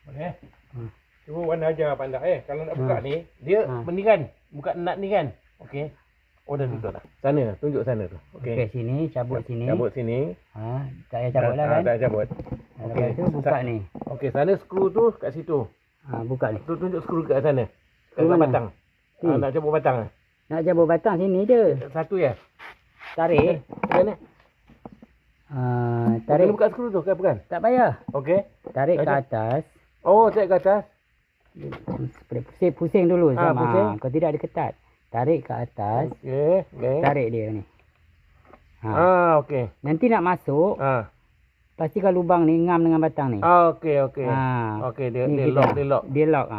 Boleh. Hmm. Cuba Wan ajar pandai kalau nak buka ni, dia ni kan, buka nut ni kan. Okey. Oh dah tutup dah. Sana, tunjuk sana tu. Okey. Okey, sini cabut sini. Cabut sini. Tak payah cabut lah kan. Tak cabut. Lepas tu buka ni. Okey, sana skru tu kat situ. Buka ni. Tu tunjuk skru kat sana. Kat Skru mana? batang. Nak cabut batang. Nak cabut batang sini je. Satu ya. Tarik. Macam mana? Tarik. Buka skru tu ke bukan? Tak payah. Okey. Tarik ke atas. Oh, tarik ke atas. Pusing dulu sama. Pusing. Kalau tidak dia ketat. Tarik ke atas. Okey. Tarik dia ni. Okey. Nanti nak masuk. Pastikan lubang ni ngam dengan batang ni. Okey. Okey, dia lock. Dia lock.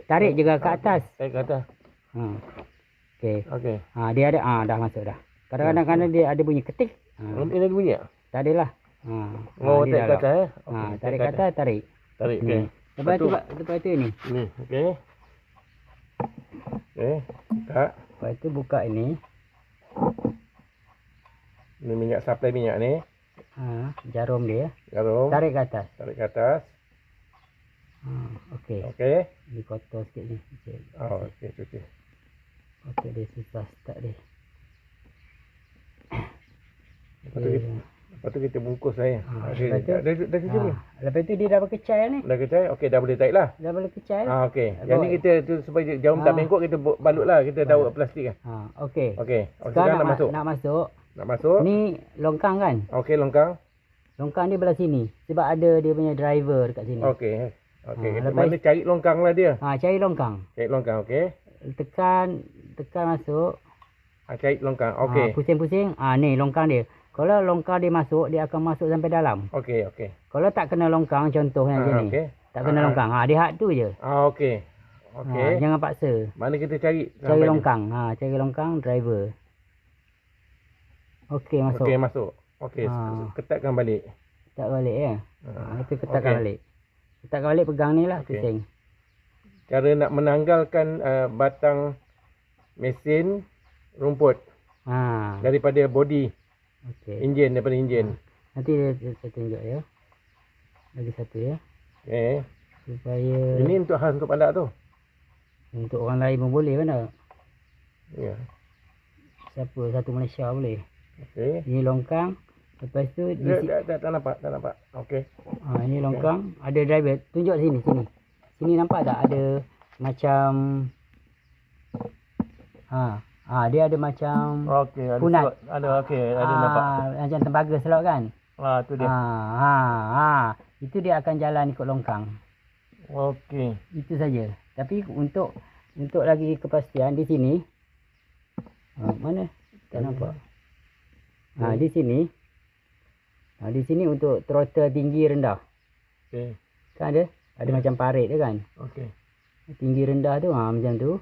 Tarik juga ke atas. Tarik ke atas. Okey. Dia ada dah masuk dah. Kadang-kadang dia ada bunyi ketik. Ini ada bunyi tak? Tak adalah. Tarik ke atas Tarik ke atas, tarik. Tarik, okey. Lepas tu ni. Ni, okey. Okey, buka. Lepas tu buka ini. Ni minyak, supply minyak ni. Jarum dia. Jarum. Tarik ke atas. Tarik ke atas. Okey. Okey. Dia kotor sikit ni. Okey, cuci. Okey, dia susah start dia. Lepas tu kita bungkus saya. Dah cuci belum? Lepas tu dia dah berkecai ni. Dah kecai? Okey, dah boleh tarik lah. Dah boleh kecai. Okey. Yang ni kita tu supaya jarum tak bengkok, kita balut lah. Kita daur plastik kan. Okey. Okey. Sekarang nak masuk. Nak masuk. Ni longkang kan? Okey, longkang. Longkang dia belah sini. Sebab ada dia punya driver dekat sini. Okey. Mana cari longkang lah dia. Cari longkang. Cari longkang, okey. Tekan masuk. Cari longkang, okey. Pusing-pusing. Ni longkang dia. Kalau longkang dia masuk, dia akan masuk sampai dalam. Okey. Kalau tak kena longkang, contohnya macam ni. Okey. Tak kena longkang. Dia had tu je. Okey. Jangan paksa. Mana kita cari? Cari longkang. Cari longkang, driver. Okey, masuk. Okey, masuk. Okey, ketatkan balik. Ketat balik ya. Itu ketatkan balik. Ketatkan balik, pegang ni lah, pusing. Cara nak menanggalkan batang mesin rumput daripada body. Enjin, daripada enjin. Nanti saya tunjuk ya. Lagi satu ya. Okey. Supaya ini untuk khas untuk pandak tu. Untuk orang lain pun boleh kan tak? Ya. Siapa satu Malaysia boleh. Okey. Ini longkang. Lepas tu tak nampak. Okey. Ini longkang, ada driver. Tunjuk sini. Sini nampak tak ada macam dia ada macam punat. Ada nampak. Macam tembaga slot kan? Tu dia. Itu dia akan jalan ikut longkang. Okey. Itu saja. Tapi untuk lagi kepastian di sini. Mana? Tak nampak. Di sini. Di sini untuk throttle tinggi rendah. Okey. Kan ada macam parit dia kan? Okey. Tinggi rendah tu macam tu.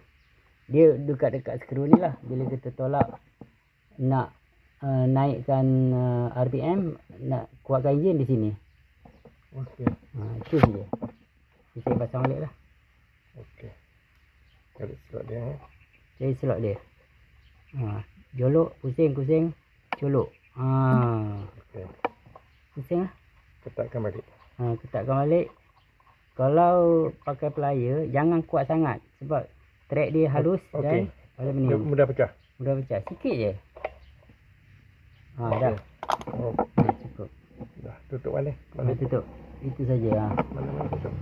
Dia dekat skru ni lah. Bila kita tolak nak naikkan RPM, nak kuatkan enjin di sini. Okey. Itu je. Kita pasang balik lah. Okey. Cari slot dia. Cari slot dia. Jolok, pusing, colok. Okey. Pusing lah. Ketatkan balik. Ketatkan balik. Kalau pakai plier, jangan kuat sangat. Sebab track dia halus dan mudah pecah. Sikit je. Dah. Cukup. Dah tutup balik. Tutup. Itu saja. Mana tutup.